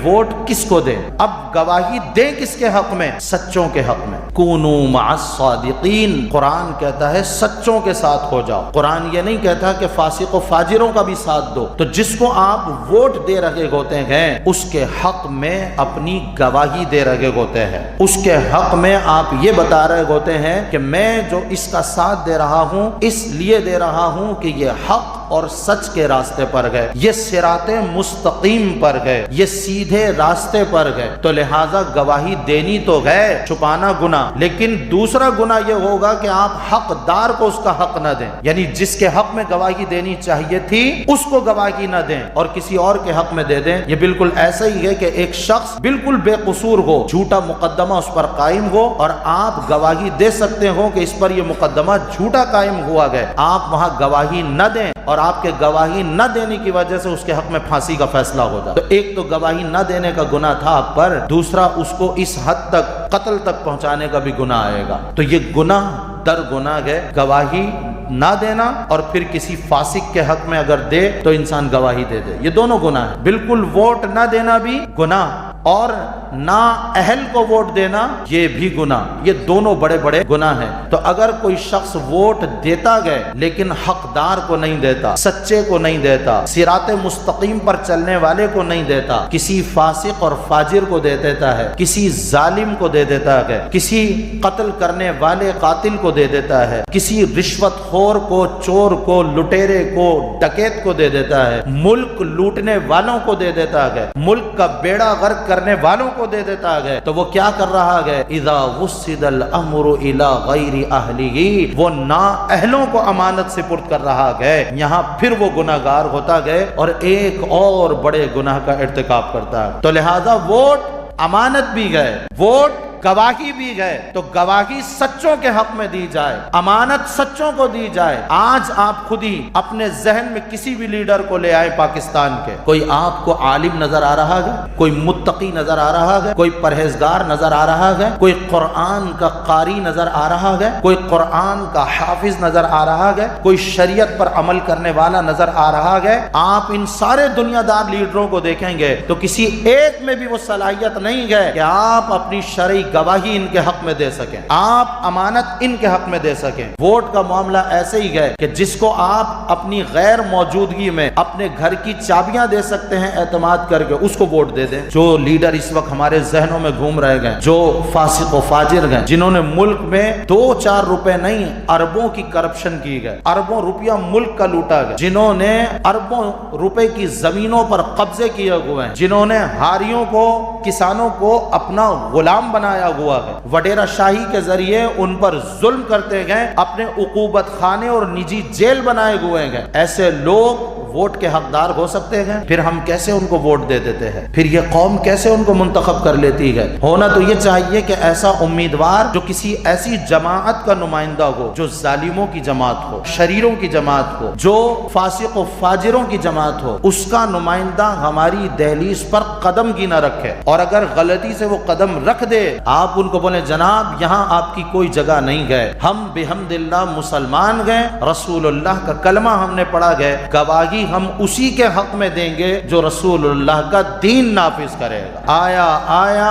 Vote کس کو دیں؟ اب گواہی دیں کس کے حق میں؟ سچوں کے حق میں۔ کونوا مع الصادقین، قرآن کہتا ہے سچوں کے ساتھ ہو جاؤ۔ قرآن یہ نہیں کہتا کہ فاسق و فاجروں کا بھی ساتھ دو۔ تو جس کو آپ ووٹ دے رہے ہوتے ہیں اس کے حق میں اپنی گواہی دے رہے ہوتے ہیں، اس کے حق میں آپ یہ بتا رہے ہوتے ہیں کہ میں جو اس کا ساتھ دے رہا ہوں اس لیے دے رہا ہوں کہ یہ حق اور سچ کے راستے پر گئے، یہ صراط مستقیم پر گئے، یہ سیدھے راستے پر گئے، تو لہٰذا گواہی دینی تو ہے، چھپانا گناہ۔ لیکن دوسرا گناہ یہ ہوگا کہ آپ حقدار کو اس کا حق نہ دیں، یعنی جس کے حق میں گواہی دینی چاہیے تھی اس کو گواہی نہ دیں اور کسی اور کے حق میں دے دیں۔ یہ بالکل ایسا ہی ہے کہ ایک شخص بالکل بے قصور ہو، جھوٹا مقدمہ اس پر قائم ہو اور آپ گواہی دے سکتے ہو کہ اس پر یہ مقدمہ جھوٹا قائم ہوا گیا، آپ وہاں گواہی نہ دیں اور آپ کے گواہی نہ دینے کی وجہ سے اس کے حق میں پھانسی کا فیصلہ ہو جائے، تو ایک تو گواہی نہ دینے کا گناہ تھا آپ پر، دوسرا اس کو اس حد تک قتل تک پہنچانے کا بھی گناہ آئے گا۔ تو یہ گناہ در گناہ ہے، گواہی نہ دینا اور پھر کسی فاسق کے حق میں اگر دے تو انسان گواہی دے دے، یہ دونوں گناہ ہیں۔ بالکل ووٹ نہ دینا بھی گناہ اور نا اہل کو ووٹ دینا یہ بھی گناہ، یہ دونوں بڑے بڑے گناہ ہیں۔ تو اگر کوئی شخص ووٹ دیتا گئے لیکن حقدار کو نہیں دیتا، سچے کو نہیں دیتا، صراط مستقیم پر چلنے والے کو نہیں دیتا، کسی فاسق اور فاجر کو دے دیتا ہے، کسی ظالم کو دے دیتا ہے، کسی قتل کرنے والے قاتل کو دے دیتا ہے، کسی رشوت خور کو، چور کو، لٹیرے کو، ڈکیت کو دے دیتا ہے، ملک لوٹنے والوں کو دے دیتا ہے، ملک کا بیڑا غرق کرنے والوں کو دے دیتا ہے، تو وہ کیا کر رہا ہے؟ اذا وسد الامر الى غیر اہلہ، وہ نا اہلوں کو امانت سپرد کر رہا ہے، یہاں پھر وہ گناہگار ہوتا گئے اور ایک اور بڑے گناہ کا ارتکاب کرتا ہے۔ تو لہذا ووٹ امانت بھی گئے، ووٹ گواہی بھی گئے، تو گواہی سچوں کے حق میں دی جائے، امانت سچوں کو دی جائے۔ آج آپ خود ہی اپنے ذہن میں کسی بھی لیڈر کو لے آئے پاکستان کے، کوئی آپ کو عالم نظر آ رہا ہے، کوئی متقی نظر آ رہا ہے، کوئی پرہیزگار نظر آ رہا ہے، کوئی قرآن کا قاری نظر آ رہا ہے، کوئی قرآن کا حافظ نظر آ رہا ہے، کوئی شریعت پر عمل کرنے والا نظر آ رہا ہے۔ آپ ان سارے دنیا دار لیڈروں کو دیکھیں گے تو کسی ایک میں بھی وہ صلاحیت نہیں ہے کہ آپ اپنی شرعی گواہی ان کے حق میں دے سکیں، آپ امانت ان کے حق میں دے سکیں۔ ووٹ کا معاملہ ایسے ہی ہے کہ جس کو آپ اپنی غیر موجودگی میں اپنے گھر کی چابیاں دے سکتے ہیں اعتماد کر کے، اس کو ووٹ دے دیں۔ جو لیڈر اس وقت ہمارے ذہنوں میں گھوم رہے گئے، جو فاسق و فاجر ہیں، جنہوں نے ملک میں 2-4 روپے نہیں اربوں کی کرپشن کی گئے، اربوں روپیہ ملک کا لوٹا گیا، جنہوں نے اربوں روپے کی زمینوں پر قبضے کیے ہوئے ہیں، جنہوں نے ہاریوں کو، کسانوں کو اپنا غلام بنایا ہوا ہے، وڈیرہ شاہی کے ذریعے ان پر ظلم کرتے گئے، اپنے عقوبت خانے اور نجی جیل بنائے ہوئے ہیں، ایسے لوگ ووٹ کے حقدار ہو سکتے ہیں؟ پھر ہم کیسے ان کو ووٹ دے دیتے ہیں؟ پھر یہ قوم کیسے ان کو منتخب کر لیتی ہے؟ ہونا تو یہ چاہیے کہ ایسا امیدوار جو کسی ایسی جماعت کا نمائندہ ہو، جو ظالموں کی جماعت ہو، شریروں کی جماعت ہو، جو فاسق و فاجروں کی جماعت ہو، اس کا نمائندہ ہماری دہلیز پر قدم کی نہ رکھے، اور اگر غلطی سے وہ قدم رکھ دے آپ ان کو بولیں جناب یہاں آپ کی کوئی جگہ نہیں گئے، ہم بحمد اللہ مسلمان گئے، رسول اللہ کا کلمہ ہم نے پڑھا گئے، گواہی ہم اسی کے حق میں دیں گے جو رسول اللہ کا دین نافذ کرے گا۔ آیا آیا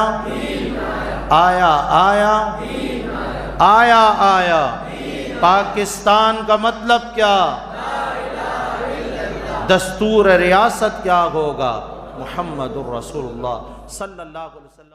آیا آیا آیا آیا پاکستان کا مطلب کیا؟ دستور ریاست کیا ہوگا؟ محمد الرسول اللہ صلی اللہ علیہ وسلم۔